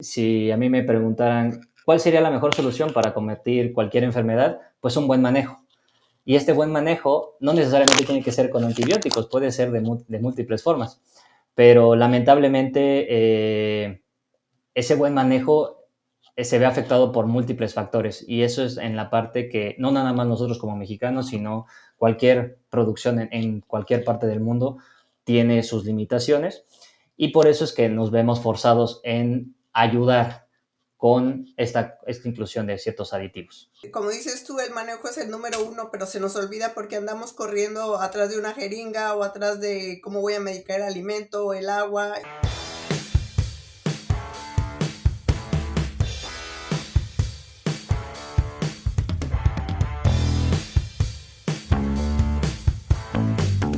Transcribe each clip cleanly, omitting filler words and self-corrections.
Si a mí me preguntaran cuál sería la mejor solución para combatir cualquier enfermedad, pues un buen manejo. Y este buen manejo no necesariamente tiene que ser con antibióticos, puede ser de múltiples formas. Pero lamentablemente ese buen manejo se ve afectado por múltiples factores y eso es en la parte que no nada más nosotros como mexicanos, sino cualquier producción en cualquier parte del mundo tiene sus limitaciones y por eso es que nos vemos forzados en ayudar con esta inclusión de ciertos aditivos. Como dices tú, el manejo es el número uno, pero se nos olvida porque andamos corriendo atrás de una jeringa o atrás de cómo voy a medicar el alimento o el agua.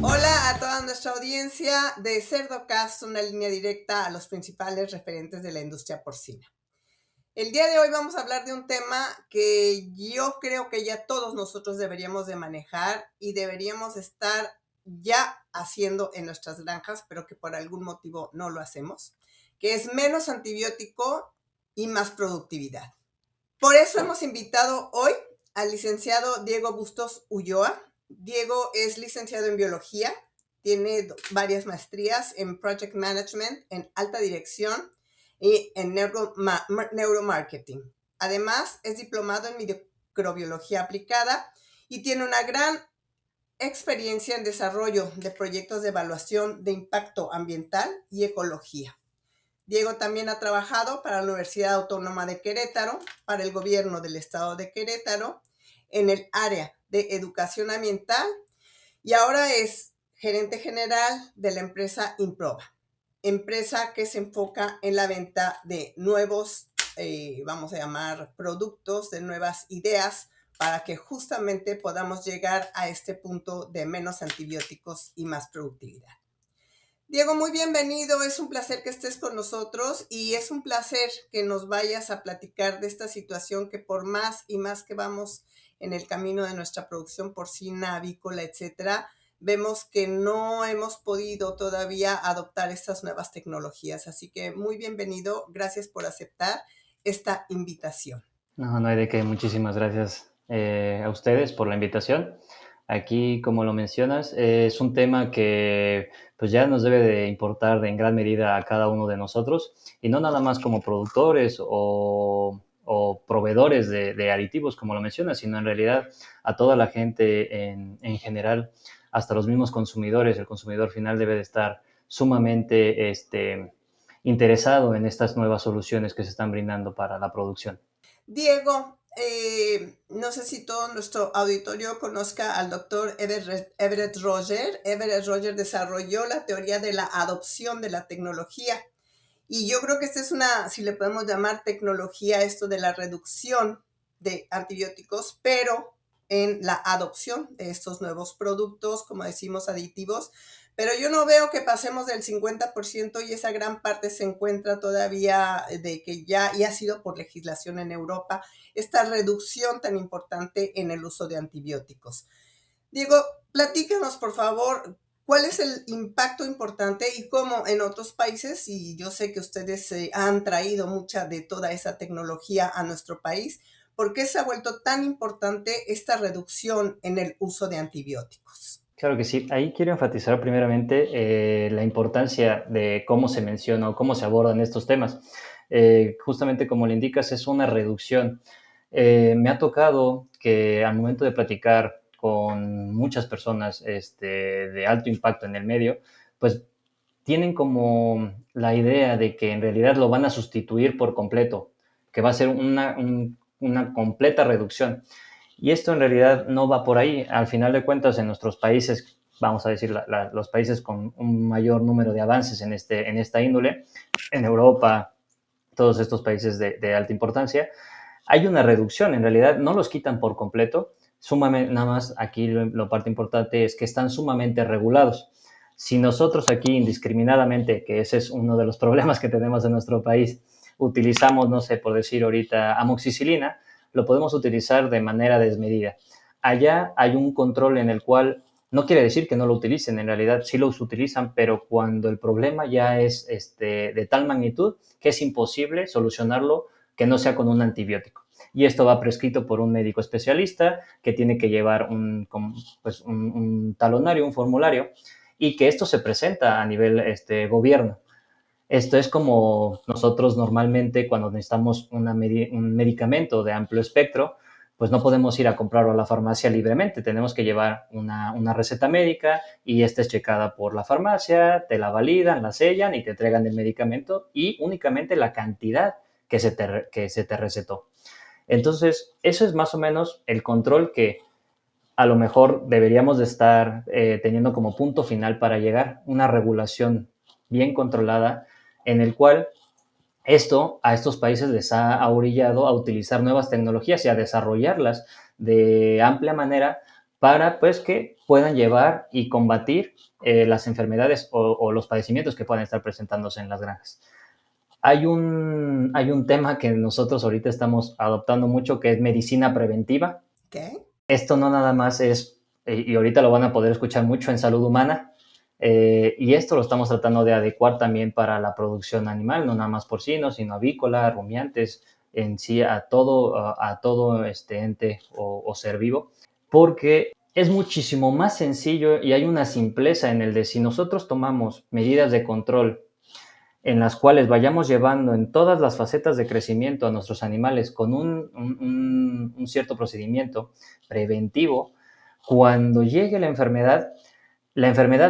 Hola a toda nuestra audiencia de CerdoCast, una línea directa a los principales referentes de la industria porcina. El día de hoy vamos a hablar de un tema que yo creo que ya todos nosotros deberíamos de manejar y deberíamos estar ya haciendo en nuestras granjas, pero que por algún motivo no lo hacemos, que es menos antibiótico y más productividad. Por eso hemos invitado hoy al licenciado Diego Bustos Ulloa. Diego es licenciado en biología, tiene varias maestrías en Project Management, en alta dirección y en neuromarketing. Además, es diplomado en microbiología aplicada y tiene una gran experiencia en desarrollo de proyectos de evaluación de impacto ambiental y ecología. Diego también ha trabajado para la Universidad Autónoma de Querétaro, para el gobierno del estado de Querétaro, en el área de educación ambiental y ahora es gerente general de la empresa Improba, empresa que se enfoca en la venta de nuevos, vamos a llamar, productos, de nuevas ideas para que justamente podamos llegar a este punto de menos antibióticos y más productividad. Diego, muy bienvenido, es un placer que estés con nosotros y es un placer que nos vayas a platicar de esta situación que por más y más que vamos en el camino de nuestra producción porcina, avícola, etcétera, vemos que no hemos podido todavía adoptar estas nuevas tecnologías. Así que muy bienvenido, gracias por aceptar esta invitación. No, no hay de qué, muchísimas gracias a ustedes por la invitación. Aquí, como lo mencionas, es un tema que pues ya nos debe de importar en gran medida a cada uno de nosotros y no nada más como productores o proveedores de aditivos, como lo mencionas, sino en realidad a toda la gente en general, hasta los mismos consumidores. El consumidor final debe de estar sumamente interesado en estas nuevas soluciones que se están brindando para la producción. Diego, no sé si todo nuestro auditorio conozca al doctor Everett Roger. Everett Roger desarrolló la teoría de la adopción de la tecnología. Y yo creo que esta es una, si le podemos llamar tecnología, esto de la reducción de antibióticos, pero en la adopción de estos nuevos productos, como decimos, aditivos. Pero yo no veo que pasemos del 50% y esa gran parte se encuentra todavía de que ya y ha sido por legislación en Europa, esta reducción tan importante en el uso de antibióticos. Diego, platícanos por favor, ¿cuál es el impacto importante y cómo en otros países, y yo sé que ustedes han traído mucha de toda esa tecnología a nuestro país, por qué se ha vuelto tan importante esta reducción en el uso de antibióticos? Claro que sí. Ahí quiero enfatizar primeramente la importancia de cómo se menciona o cómo se abordan estos temas. Justamente como le indicas, es una reducción. Me ha tocado que al momento de platicar con muchas personas de alto impacto en el medio, pues tienen como la idea de que en realidad lo van a sustituir por completo, que va a ser una completa reducción. Y esto en realidad no va por ahí. Al final de cuentas, en nuestros países, vamos a decir, los países con un mayor número de avances en esta índole, en Europa, todos estos países de alta importancia, hay una reducción. En realidad no los quitan por completo. Sumamente, nada más aquí lo parte importante es que están sumamente regulados. Si nosotros aquí indiscriminadamente, que ese es uno de los problemas que tenemos en nuestro país, utilizamos, no sé, por decir ahorita amoxicilina, lo podemos utilizar de manera desmedida. Allá hay un control en el cual No quiere decir que no lo utilicen, en realidad sí los utilizan, pero cuando el problema ya es de tal magnitud que es imposible solucionarlo que no sea con un antibiótico. Y esto va prescrito por un médico especialista que tiene que llevar pues un talonario, un formulario, y que esto se presenta a nivel gobierno. Esto es como nosotros normalmente cuando necesitamos un medicamento de amplio espectro, pues no podemos ir a comprarlo a la farmacia libremente, tenemos que llevar una receta médica y esta es checada por la farmacia, te la validan, la sellan y te entregan el medicamento y únicamente la cantidad que se te recetó. Entonces, eso es más o menos el control que a lo mejor deberíamos de estar teniendo como punto final para llegar una regulación bien controlada en el cual esto a estos países les ha orillado a utilizar nuevas tecnologías y a desarrollarlas de amplia manera para pues que puedan llevar y combatir las enfermedades o los padecimientos que puedan estar presentándose en las granjas. Hay un tema que nosotros ahorita estamos adoptando mucho que es medicina preventiva. ¿Qué? Esto no nada más es, y ahorita lo van a poder escuchar mucho en salud humana, y esto lo estamos tratando de adecuar también para la producción animal, no nada más porcino, sino avícola, rumiantes, en sí a todo este ente o ser vivo, porque es muchísimo más sencillo y hay una simpleza en el de si nosotros tomamos medidas de control en las cuales vayamos llevando en todas las facetas de crecimiento a nuestros animales con un cierto procedimiento preventivo, cuando llegue la enfermedad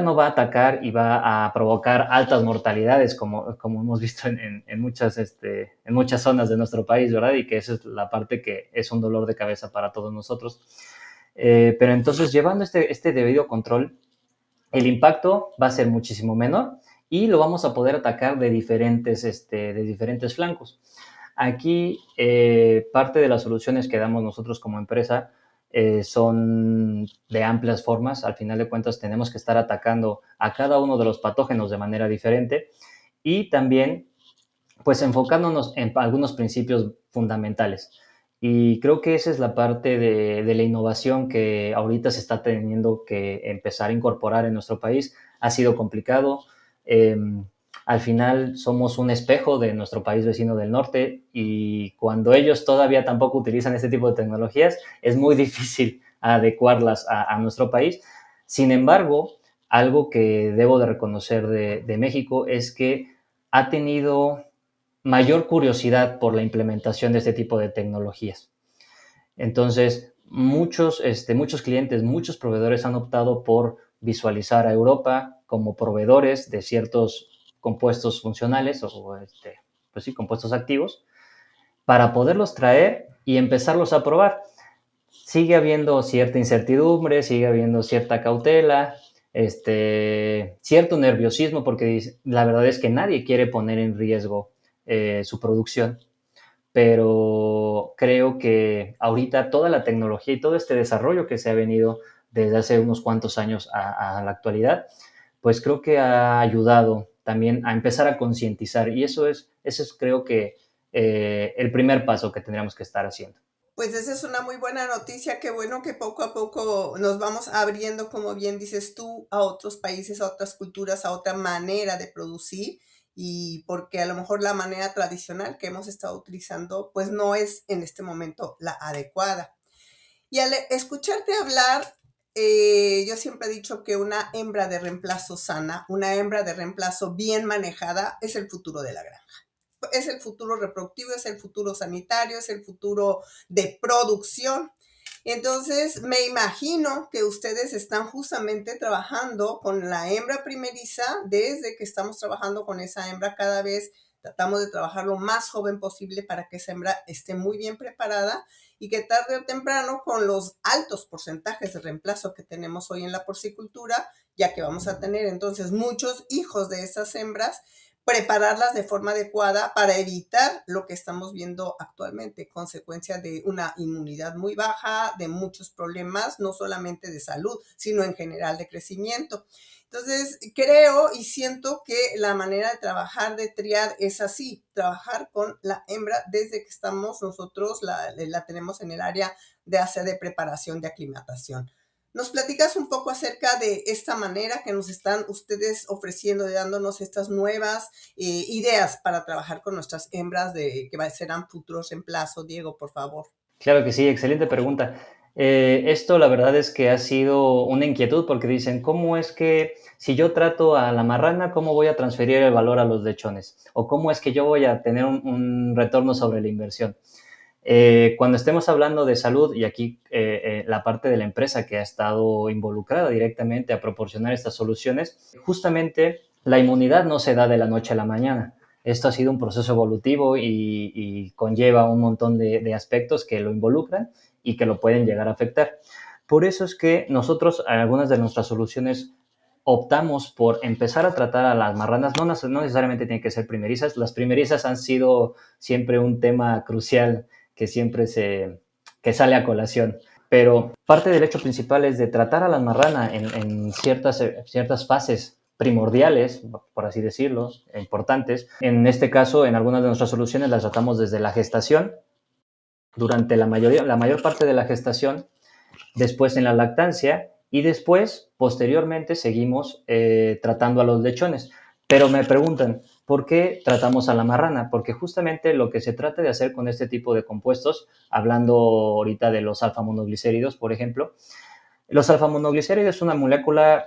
no va a atacar y va a provocar altas mortalidades, como hemos visto en muchas zonas de nuestro país, ¿verdad? Y que esa es la parte que es un dolor de cabeza para todos nosotros. Pero entonces, llevando este debido control, el impacto va a ser muchísimo menor y lo vamos a poder atacar de diferentes flancos. Aquí, parte de las soluciones que damos nosotros como empresa son de amplias formas. Al final de cuentas, tenemos que estar atacando a cada uno de los patógenos de manera diferente y también pues enfocándonos en algunos principios fundamentales. Y creo que esa es la parte de la innovación que ahorita se está teniendo que empezar a incorporar en nuestro país. Ha sido complicado. Eh, Al final somos un espejo de nuestro país vecino del norte y cuando ellos todavía tampoco utilizan este tipo de tecnologías, es muy difícil adecuarlas a nuestro país. Sin embargo, algo que debo de reconocer de México es que ha tenido mayor curiosidad por la implementación de este tipo de tecnologías. Entonces, muchos clientes, muchos proveedores han optado por visualizar a Europa como proveedores de ciertos compuestos funcionales pues sí, compuestos activos para poderlos traer y empezarlos a probar. Sigue habiendo cierta incertidumbre, sigue habiendo cierta cautela, cierto nerviosismo, porque la verdad es que nadie quiere poner en riesgo su producción, pero creo que ahorita toda la tecnología y todo este desarrollo que se ha venido desde hace unos cuantos años a la actualidad, pues creo que ha ayudado también a empezar a concientizar y eso es creo que el primer paso que tendríamos que estar haciendo. Pues esa es una muy buena noticia, qué bueno que poco a poco nos vamos abriendo, como bien dices tú, a otros países, a otras culturas, a otra manera de producir y porque a lo mejor la manera tradicional que hemos estado utilizando pues no es en este momento la adecuada. Y al escucharte hablar, yo siempre he dicho que una hembra de reemplazo sana, una hembra de reemplazo bien manejada es el futuro de la granja. Es el futuro reproductivo, es el futuro sanitario, es el futuro de producción. Entonces, me imagino que ustedes están justamente trabajando con la hembra primeriza desde que estamos trabajando con esa hembra cada vez. Tratamos de trabajar lo más joven posible para que esa hembra esté muy bien preparada y que tarde o temprano, con los altos porcentajes de reemplazo que tenemos hoy en la porcicultura, ya que vamos a tener entonces muchos hijos de esas hembras, prepararlas de forma adecuada para evitar lo que estamos viendo actualmente, consecuencia de una inmunidad muy baja, de muchos problemas, no solamente de salud, sino en general de crecimiento. Entonces, creo y siento que la manera de trabajar de Triad es así, trabajar con la hembra desde que estamos nosotros, la tenemos en el área de preparación, de aclimatación. ¿Nos platicas un poco acerca de esta manera que nos están ustedes ofreciendo, de dándonos estas nuevas ideas para trabajar con nuestras hembras que serán futuros reemplazos? Diego, por favor. Claro que sí, excelente pregunta. Esto la verdad es que ha sido una inquietud porque dicen, ¿cómo es que si yo trato a la marrana, cómo voy a transferir el valor a los lechones? ¿O cómo es que yo voy a tener un retorno sobre la inversión? Cuando estemos hablando de salud, y aquí la parte de la empresa que ha estado involucrada directamente a proporcionar estas soluciones, justamente la inmunidad no se da de la noche a la mañana. Esto ha sido un proceso evolutivo y conlleva un montón de aspectos que lo involucran y que lo pueden llegar a afectar. Por eso es que nosotros, algunas de nuestras soluciones, optamos por empezar a tratar a las marranas, no necesariamente tienen que ser primerizas. Las primerizas han sido siempre un tema crucial que siempre que sale a colación. Pero parte del hecho principal es de tratar a la marrana en ciertas fases primordiales, por así decirlo, importantes. En este caso, en algunas de nuestras soluciones las tratamos desde la gestación, durante la mayor parte de la gestación, después en la lactancia y después, posteriormente, seguimos tratando a los lechones. Pero me preguntan, ¿por qué tratamos a la marrana? Porque justamente lo que se trata de hacer con este tipo de compuestos, hablando ahorita de los alfa-monoglicéridos, por ejemplo, los alfa-monoglicéridos es una molécula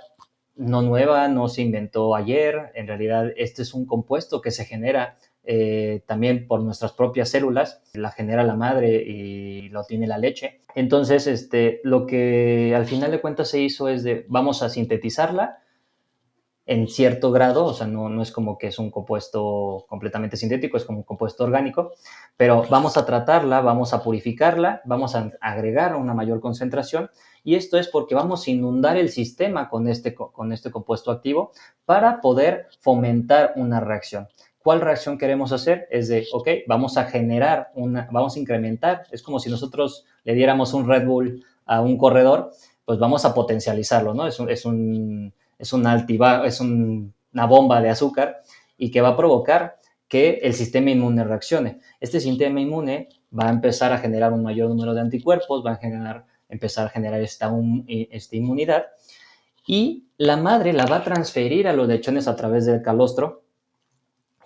no nueva, no se inventó ayer. En realidad, este es un compuesto que se genera también por nuestras propias células, la genera la madre y lo tiene la leche. Entonces, lo que al final de cuentas se hizo es vamos a sintetizarla en cierto grado, o sea, no es como que es un compuesto completamente sintético, es como un compuesto orgánico, pero vamos a tratarla, vamos a purificarla, vamos a agregar una mayor concentración, y esto es porque vamos a inundar el sistema con este compuesto activo para poder fomentar una reacción. ¿Cuál reacción queremos hacer? Es vamos a generar vamos a incrementar, es como si nosotros le diéramos un Red Bull a un corredor, pues vamos a potencializarlo, ¿no? Es una bomba de azúcar y que va a provocar que el sistema inmune reaccione. Este sistema inmune va a empezar a generar un mayor número de anticuerpos, va a empezar a generar esta inmunidad, y la madre la va a transferir a los lechones a través del calostro.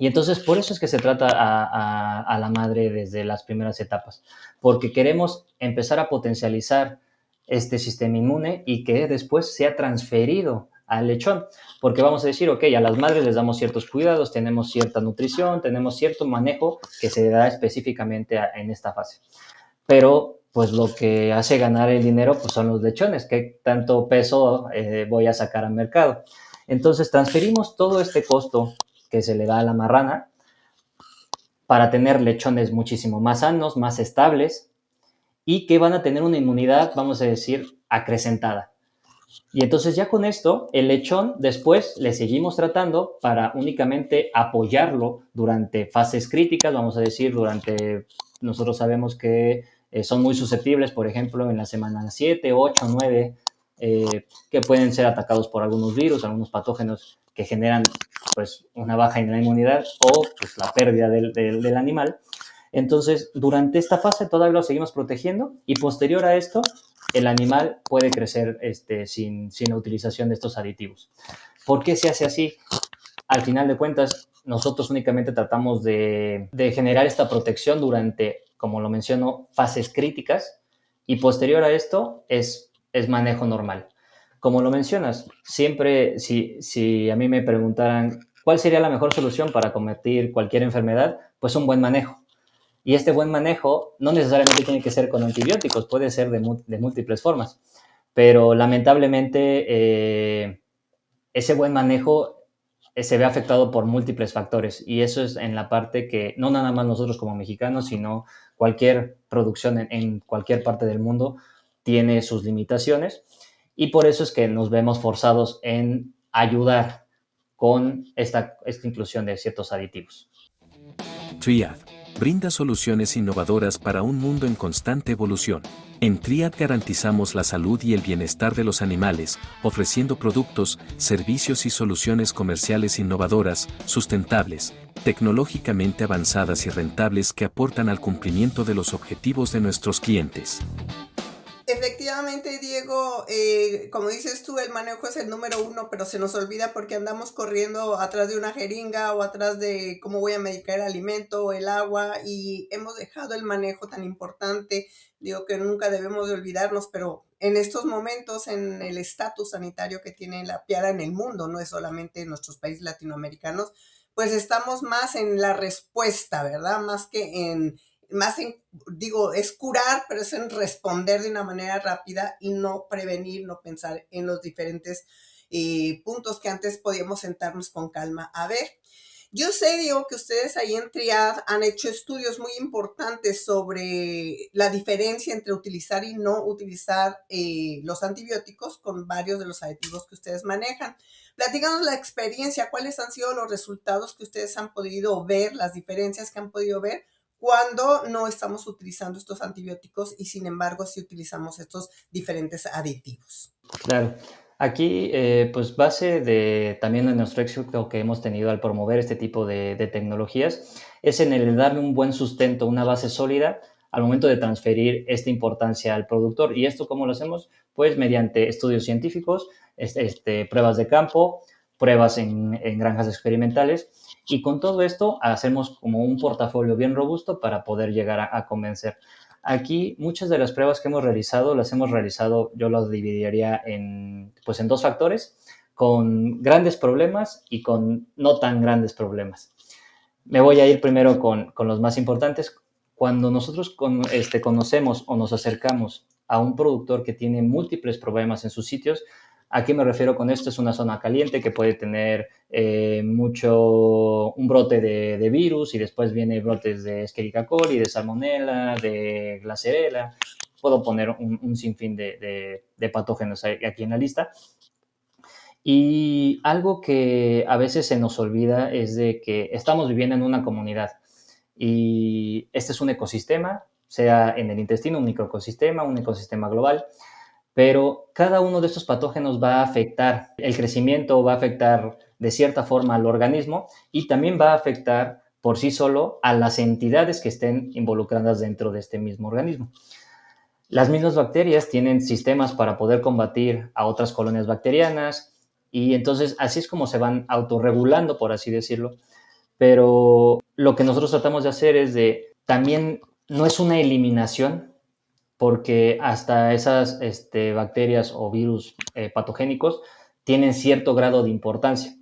Y entonces por eso es que se trata a la madre desde las primeras etapas, porque queremos empezar a potencializar este sistema inmune y que después sea transferido al lechón, porque vamos a decir, a las madres les damos ciertos cuidados, tenemos cierta nutrición, tenemos cierto manejo que se da específicamente en esta fase. Pero pues lo que hace ganar el dinero pues son los lechones, que tanto peso voy a sacar al mercado. Entonces transferimos todo este costo que se le da a la marrana para tener lechones muchísimo más sanos, más estables y que van a tener una inmunidad, vamos a decir, acrecentada. Y entonces ya con esto, el lechón después le seguimos tratando para únicamente apoyarlo durante fases críticas, vamos a decir, nosotros sabemos que son muy susceptibles, por ejemplo, en la semana 7, 8, 9, que pueden ser atacados por algunos virus, algunos patógenos que generan pues una baja en la inmunidad o pues la pérdida del animal. Entonces, durante esta fase todavía lo seguimos protegiendo y posterior a esto, el animal puede crecer sin la utilización de estos aditivos. ¿Por qué se hace así? Al final de cuentas, nosotros únicamente tratamos de generar esta protección durante, como lo menciono, fases críticas, y posterior a esto es manejo normal. Como lo mencionas, siempre si a mí me preguntaran cuál sería la mejor solución para combatir cualquier enfermedad, pues un buen manejo. Y este buen manejo no necesariamente tiene que ser con antibióticos, puede ser de múltiples formas. Pero lamentablemente ese buen manejo se ve afectado por múltiples factores. Y eso es en la parte que no nada más nosotros como mexicanos, sino cualquier producción en cualquier parte del mundo tiene sus limitaciones. Y por eso es que nos vemos forzados en ayudar con esta inclusión de ciertos aditivos. Triad brinda soluciones innovadoras para un mundo en constante evolución. En Triad garantizamos la salud y el bienestar de los animales, ofreciendo productos, servicios y soluciones comerciales innovadoras, sustentables, tecnológicamente avanzadas y rentables que aportan al cumplimiento de los objetivos de nuestros clientes. Efectivamente, efectivamente, Diego, como dices tú, el manejo es el número uno, pero se nos olvida porque andamos corriendo atrás de una jeringa o atrás de cómo voy a medicar el alimento o el agua y hemos dejado el manejo tan importante. Digo que nunca debemos de olvidarnos, pero en estos momentos, en el estatus sanitario que tiene la piara en el mundo, no es solamente en nuestros países latinoamericanos, pues estamos más en la respuesta, ¿verdad? Más en, digo, es curar, pero es en responder de una manera rápida y no prevenir, no pensar en los diferentes puntos que antes podíamos sentarnos con calma a ver. Yo sé, Diego, que ustedes ahí en Triad han hecho estudios muy importantes sobre la diferencia entre utilizar y no utilizar los antibióticos con varios de los aditivos que ustedes manejan. Platícanos la experiencia, cuáles han sido los resultados que ustedes han podido ver, las diferencias que han podido ver cuando no estamos utilizando estos antibióticos y sin embargo sí utilizamos estos diferentes aditivos. Claro. Aquí, pues base de también de nuestro éxito que hemos tenido al promover este tipo de tecnologías, es en el darle un buen sustento, una base sólida al momento de transferir esta importancia al productor. ¿Y esto cómo lo hacemos? Pues mediante estudios científicos, pruebas de campo, pruebas en granjas experimentales, y con todo esto hacemos como un portafolio bien robusto para poder llegar a convencer. Aquí muchas de las pruebas que hemos realizado las hemos realizado, yo las dividiría pues en dos factores, con grandes problemas y con no tan grandes problemas. Me voy a ir primero con los más importantes. Cuando nosotros conocemos o nos acercamos a un productor que tiene múltiples problemas en sus sitios, ¿a qué me refiero con esto? Es una zona caliente que puede tener un brote de virus y después viene brotes de Escherichia coli, de Salmonella, de Glasserella. Puedo poner un sinfín de patógenos aquí en la lista. Y algo que a veces se nos olvida es de que estamos viviendo en una comunidad y este es un ecosistema, sea en el intestino un microecosistema, un ecosistema global, pero cada uno de estos patógenos va a afectar el crecimiento, va a afectar de cierta forma al organismo y también va a afectar por sí solo a las entidades que estén involucradas dentro de este mismo organismo. Las mismas bacterias tienen sistemas para poder combatir a otras colonias bacterianas y entonces así es como se van autorregulando, por así decirlo. Pero lo que nosotros tratamos de hacer es de, también no es una eliminación, porque hasta esas bacterias o virus patogénicos tienen cierto grado de importancia.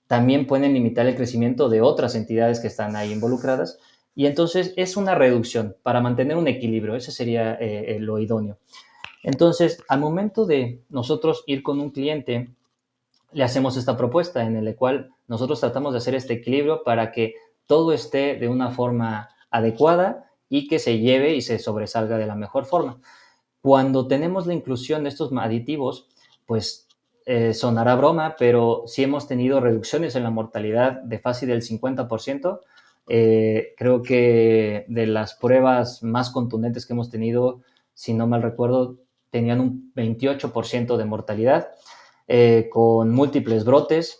También pueden limitar el crecimiento de otras entidades que están ahí involucradas y entonces es una reducción para mantener un equilibrio, ese sería lo idóneo. Entonces, al momento de nosotros ir con un cliente, le hacemos esta propuesta en la cual nosotros tratamos de hacer este equilibrio para que todo esté de una forma adecuada y que se lleve y se sobresalga de la mejor forma. Cuando tenemos la inclusión de estos aditivos, pues sonará broma, pero sí hemos tenido reducciones en la mortalidad de fácil del 50%. Creo que de las pruebas más contundentes que hemos tenido, si no mal recuerdo, tenían un 28% de mortalidad, con múltiples brotes.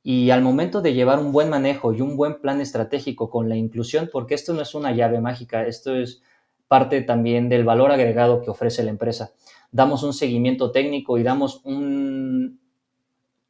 Y al momento de llevar un buen manejo y un buen plan estratégico con la inclusión, porque esto no es una llave mágica, esto es parte también del valor agregado que ofrece la empresa. Damos un seguimiento técnico y damos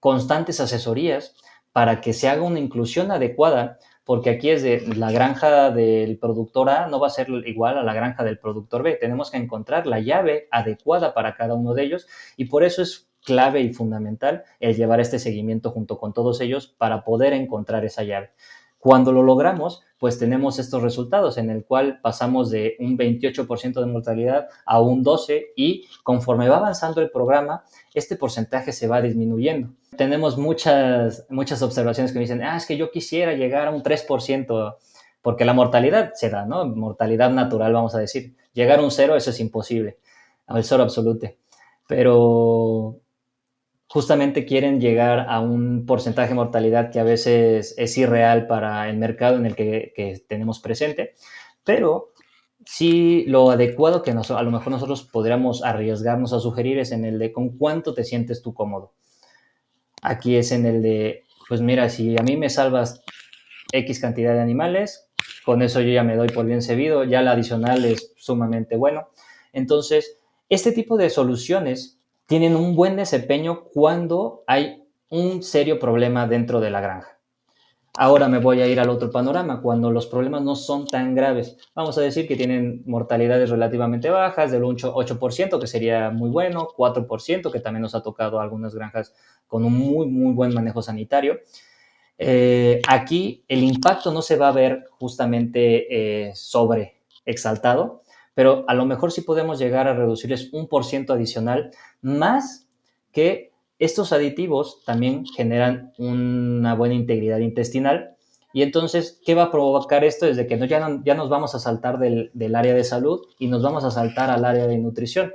constantes asesorías para que se haga una inclusión adecuada, porque aquí es de la granja del productor A no va a ser igual a la granja del productor B. Tenemos que encontrar la llave adecuada para cada uno de ellos y por eso es clave y fundamental el llevar este seguimiento junto con todos ellos para poder encontrar esa llave. Cuando lo logramos, pues tenemos estos resultados en el cual pasamos de un 28% de mortalidad a un 12% y conforme va avanzando el programa, este porcentaje se va disminuyendo. Tenemos muchas observaciones que me dicen, es que yo quisiera llegar a un 3%, porque la mortalidad se da, ¿no? Mortalidad natural, vamos a decir. Llegar a un 0, eso es imposible, al 0 absoluto. Pero justamente quieren llegar a un porcentaje de mortalidad que a veces es irreal para el mercado en el que tenemos presente, pero sí lo adecuado que a lo mejor nosotros podríamos arriesgarnos a sugerir es en el de con cuánto te sientes tú cómodo. Aquí es en el de, pues mira, si a mí me salvas X cantidad de animales, con eso yo ya me doy por bien servido, ya la adicional es sumamente bueno. Entonces, Este tipo de soluciones tienen un buen desempeño cuando hay un serio problema dentro de la granja. Ahora me voy a ir al otro panorama, cuando los problemas no son tan graves. Vamos a decir que tienen mortalidades relativamente bajas, del 8%, que sería muy bueno, 4%, que también nos ha tocado algunas granjas con un muy buen manejo sanitario. Aquí el impacto no se va a ver justamente sobre exaltado, pero a lo mejor sí podemos llegar a reducirles 1% adicional, más que estos aditivos también generan una buena integridad intestinal. Y entonces, ¿qué va a provocar esto? Desde que ya nos vamos a saltar del área de salud y nos vamos a saltar al área de nutrición.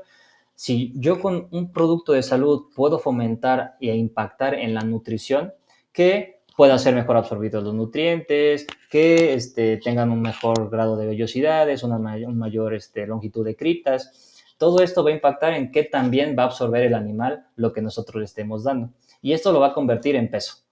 Si yo con un producto de salud puedo fomentar e impactar en la nutrición, que puedan ser mejor absorbidos los nutrientes, que tengan un mejor grado de vellosidades, una mayor longitud de criptas. Todo esto va a impactar en qué también va a absorber el animal lo que nosotros le estemos dando. Y esto lo va a convertir en peso.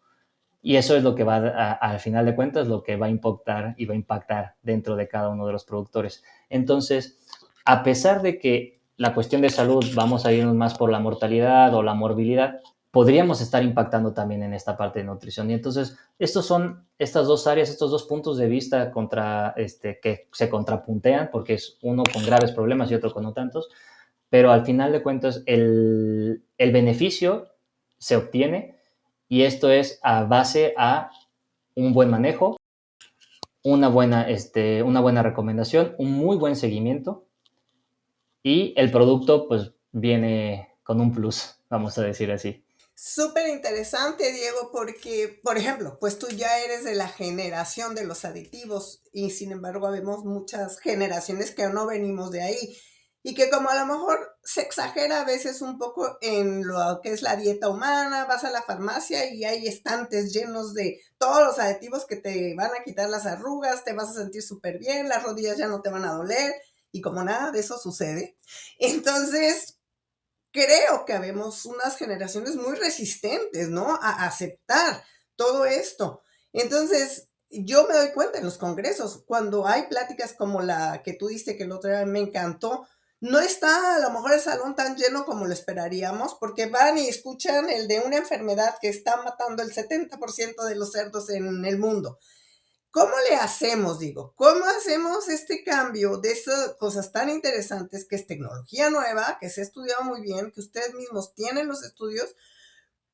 Y eso es lo que al final de cuentas, lo que va a impactar y va a impactar dentro de cada uno de los productores. Entonces, a pesar de que la cuestión de salud vamos a irnos más por la mortalidad o la morbilidad, podríamos estar impactando también en esta parte de nutrición. Y entonces, estos son estas dos áreas, estos dos puntos de vista que se contrapuntean, porque es uno con graves problemas y otro con no tantos, pero al final de cuentas el beneficio se obtiene y esto es a base a un buen manejo, una buena recomendación, un muy buen seguimiento y el producto pues viene con un plus, vamos a decir así. Súper interesante, Diego, porque, por ejemplo, pues tú ya eres de la generación de los aditivos y sin embargo vemos muchas generaciones que no venimos de ahí y que como a lo mejor se exagera a veces un poco en lo que es la dieta humana, vas a la farmacia y hay estantes llenos de todos los aditivos que te van a quitar las arrugas, te vas a sentir súper bien, las rodillas ya no te van a doler y como nada de eso sucede. Entonces, creo que habemos unas generaciones muy resistentes, ¿no? A aceptar todo esto. Entonces, yo me doy cuenta en los congresos, cuando hay pláticas como la que tú diste que el otro día me encantó, no está a lo mejor el salón tan lleno como lo esperaríamos, porque van y escuchan el de una enfermedad que está matando el 70% de los cerdos en el mundo. ¿Cómo le hacemos, digo? ¿Cómo hacemos este cambio de esas cosas tan interesantes que es tecnología nueva, que se ha estudiado muy bien, que ustedes mismos tienen los estudios?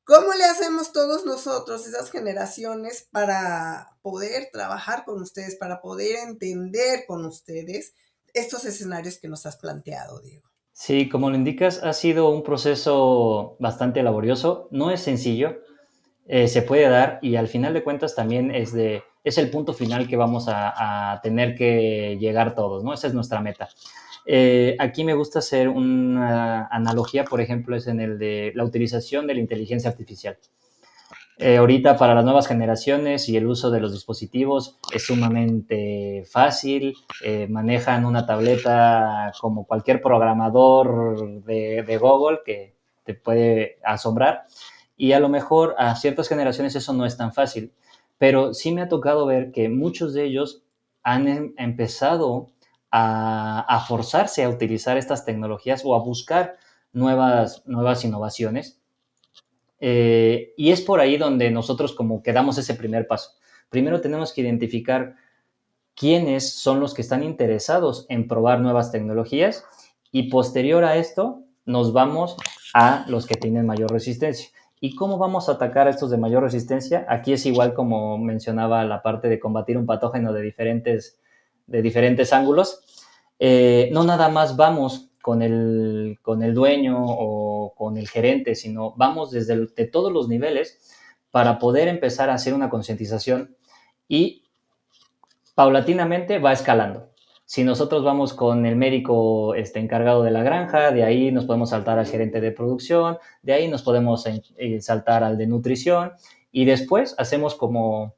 ¿Cómo le hacemos todos nosotros, esas generaciones, para poder trabajar con ustedes, para poder entender con ustedes estos escenarios que nos has planteado, Diego? Sí, como lo indicas, ha sido un proceso bastante laborioso, no es sencillo, se puede dar y al final de cuentas también es el punto final que vamos a tener que llegar todos, ¿no? Esa es nuestra meta. Aquí me gusta hacer una analogía, por ejemplo, es en el de la utilización de la inteligencia artificial. Ahorita para las nuevas generaciones y el uso de los dispositivos es sumamente fácil, manejan una tableta como cualquier programador de Google que te puede asombrar y a lo mejor a ciertas generaciones eso no es tan fácil, pero sí me ha tocado ver que muchos de ellos han empezado a forzarse a utilizar estas tecnologías o a buscar nuevas innovaciones. Y es por ahí donde nosotros como que damos ese primer paso. Primero tenemos que identificar quiénes son los que están interesados en probar nuevas tecnologías y posterior a esto nos vamos a los que tienen mayor resistencia. ¿Y cómo vamos a atacar a estos de mayor resistencia? Aquí es igual como mencionaba la parte de combatir un patógeno de diferentes ángulos. No nada más vamos con el dueño o con el gerente, sino vamos de todos los niveles para poder empezar a hacer una concientización y paulatinamente va escalando. Si nosotros vamos con el médico encargado de la granja, de ahí nos podemos saltar al gerente de producción, de ahí nos podemos saltar al de nutrición y después hacemos como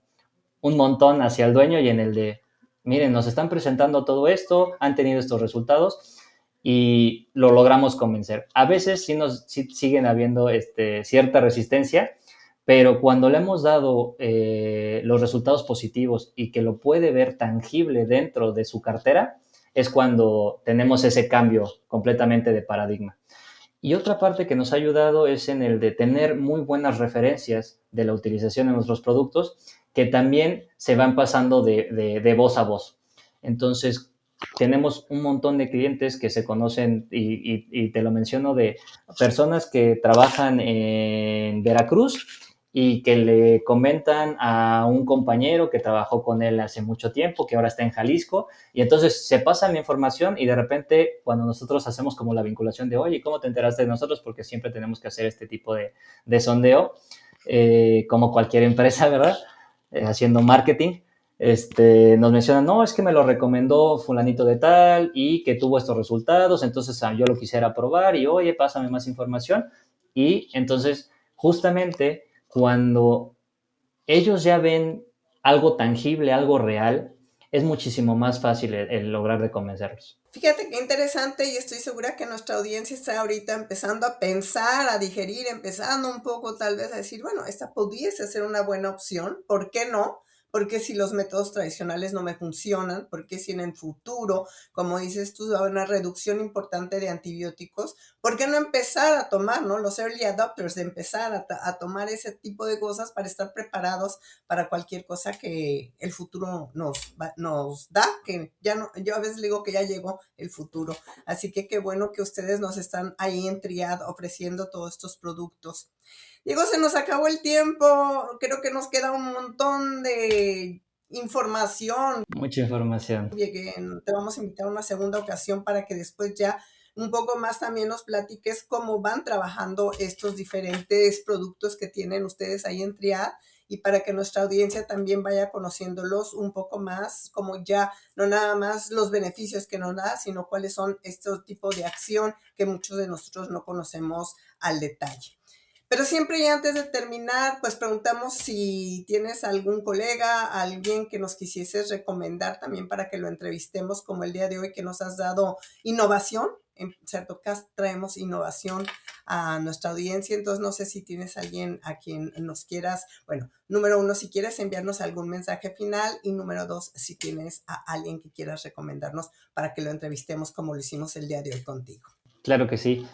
un montón hacia el dueño y en el de, miren, nos están presentando todo esto, han tenido estos resultados y lo logramos convencer. A veces sí siguen habiendo cierta resistencia, pero cuando le hemos dado los resultados positivos y que lo puede ver tangible dentro de su cartera, es cuando tenemos ese cambio completamente de paradigma. Y otra parte que nos ha ayudado es en el de tener muy buenas referencias de la utilización de nuestros productos que también se van pasando de voz a voz. Entonces, tenemos un montón de clientes que se conocen, y te lo menciono, de personas que trabajan en Veracruz y que le comentan a un compañero que trabajó con él hace mucho tiempo, que ahora está en Jalisco, y entonces se pasan la información y de repente cuando nosotros hacemos como la vinculación de, oye, ¿cómo te enteraste de nosotros? Porque siempre tenemos que hacer este tipo de sondeo, como cualquier empresa, ¿verdad? Haciendo marketing. Nos mencionan, no, es que me lo recomendó fulanito de tal y que tuvo estos resultados, entonces yo lo quisiera probar y, oye, pásame más información. Y entonces, justamente cuando ellos ya ven algo tangible, algo real, es muchísimo más fácil el lograr de convencerlos. Fíjate qué interesante y estoy segura que nuestra audiencia está ahorita empezando a pensar, a digerir, empezando un poco tal vez a decir, bueno, esta pudiese ser una buena opción, ¿por qué no? Porque si los métodos tradicionales no me funcionan, porque si en el futuro, como dices tú, va a haber una reducción importante de antibióticos, ¿por qué no empezar a tomar, ¿no? Los early adopters, de empezar a tomar ese tipo de cosas para estar preparados para cualquier cosa que el futuro nos da, que ya no, yo a veces le digo que ya llegó el futuro. Así que qué bueno que ustedes nos están ahí en Triad ofreciendo todos estos productos. Diego, se nos acabó el tiempo, creo que nos queda un montón de información. Mucha información. Te vamos a invitar a una segunda ocasión para que después ya un poco más también nos platiques cómo van trabajando estos diferentes productos que tienen ustedes ahí en Triad y para que nuestra audiencia también vaya conociéndolos un poco más, como ya no nada más los beneficios que nos da, sino cuáles son estos tipos de acción que muchos de nosotros no conocemos al detalle. Pero siempre y antes de terminar, pues preguntamos si tienes algún colega, alguien que nos quisieses recomendar también para que lo entrevistemos como el día de hoy que nos has dado innovación. En Certocast traemos innovación a nuestra audiencia, entonces no sé si tienes alguien a quien nos quieras, bueno, número uno, si quieres enviarnos algún mensaje final y número dos, si tienes a alguien que quieras recomendarnos para que lo entrevistemos como lo hicimos el día de hoy contigo. Claro que sí.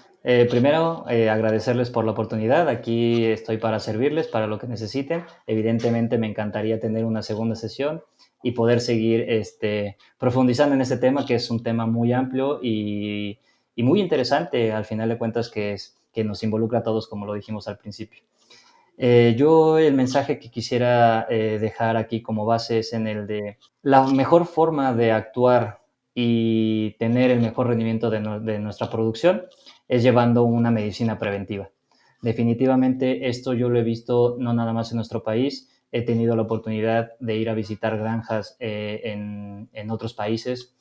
Primero, agradecerles por la oportunidad. Aquí estoy para servirles, para lo que necesiten. Evidentemente, me encantaría tener una segunda sesión y poder seguir profundizando en este tema, que es un tema muy amplio y muy interesante, al final de cuentas, que nos involucra a todos, como lo dijimos al principio. Yo el mensaje que quisiera dejar aquí como base es en el de la mejor forma de actuar y tener el mejor rendimiento de nuestra producción es llevando una medicina preventiva. Definitivamente esto yo lo he visto no nada más en nuestro país, he tenido la oportunidad de ir a visitar granjas en otros países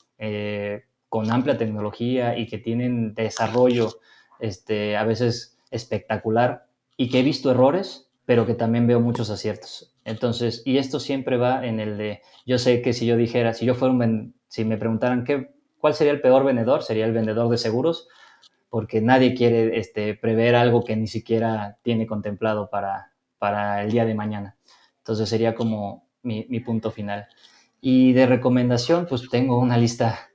con amplia tecnología y que tienen desarrollo a veces espectacular y que he visto errores, pero que también veo muchos aciertos. Entonces, y esto siempre va en el de, yo sé que si yo dijera, si yo fuera si me preguntaran cuál sería el peor vendedor, sería el vendedor de seguros, porque nadie quiere prever algo que ni siquiera tiene contemplado para el día de mañana. Entonces sería como mi punto final. Y de recomendación, pues tengo una lista,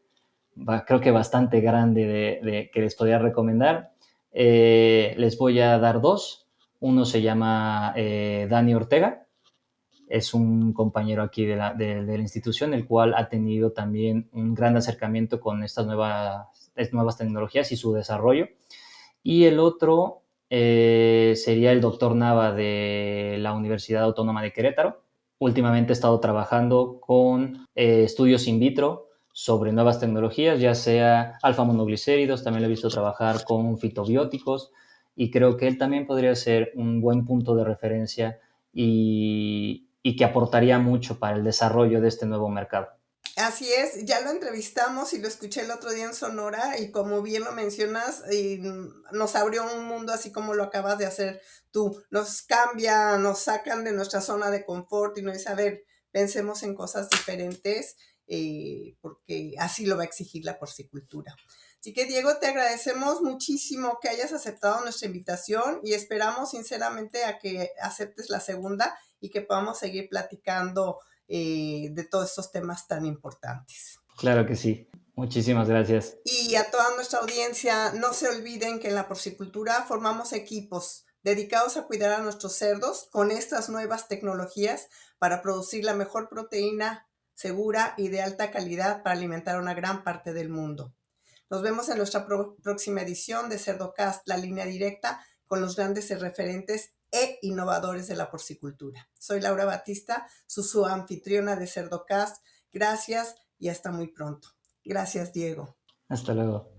creo que bastante grande que les podría recomendar. Les voy a dar dos. Uno se llama Dani Ortega, es un compañero aquí de la institución, el cual ha tenido también un gran acercamiento con estas nuevas tecnologías y su desarrollo. Y el otro sería el doctor Nava de la Universidad Autónoma de Querétaro. Últimamente he estado trabajando con estudios in vitro sobre nuevas tecnologías, ya sea alfa-monoglicéridos, también lo he visto trabajar con fitobióticos y creo que él también podría ser un buen punto de referencia y que aportaría mucho para el desarrollo de este nuevo mercado. Así es, ya lo entrevistamos y lo escuché el otro día en Sonora y como bien lo mencionas, nos abrió un mundo así como lo acabas de hacer tú. Nos cambia, nos sacan de nuestra zona de confort y nos dice, a ver, pensemos en cosas diferentes porque así lo va a exigir la porcicultura. Así que Diego, te agradecemos muchísimo que hayas aceptado nuestra invitación y esperamos sinceramente a que aceptes la segunda y que podamos seguir platicando de todos estos temas tan importantes. Claro que sí. Muchísimas gracias. Y a toda nuestra audiencia, no se olviden que en la porcicultura formamos equipos dedicados a cuidar a nuestros cerdos con estas nuevas tecnologías para producir la mejor proteína segura y de alta calidad para alimentar a una gran parte del mundo. Nos vemos en nuestra próxima edición de CerdoCast, la línea directa, con los grandes referentes e innovadores de la porcicultura. Soy Laura Batista, su anfitriona de CerdoCast. Gracias y hasta muy pronto. Gracias, Diego. Hasta luego.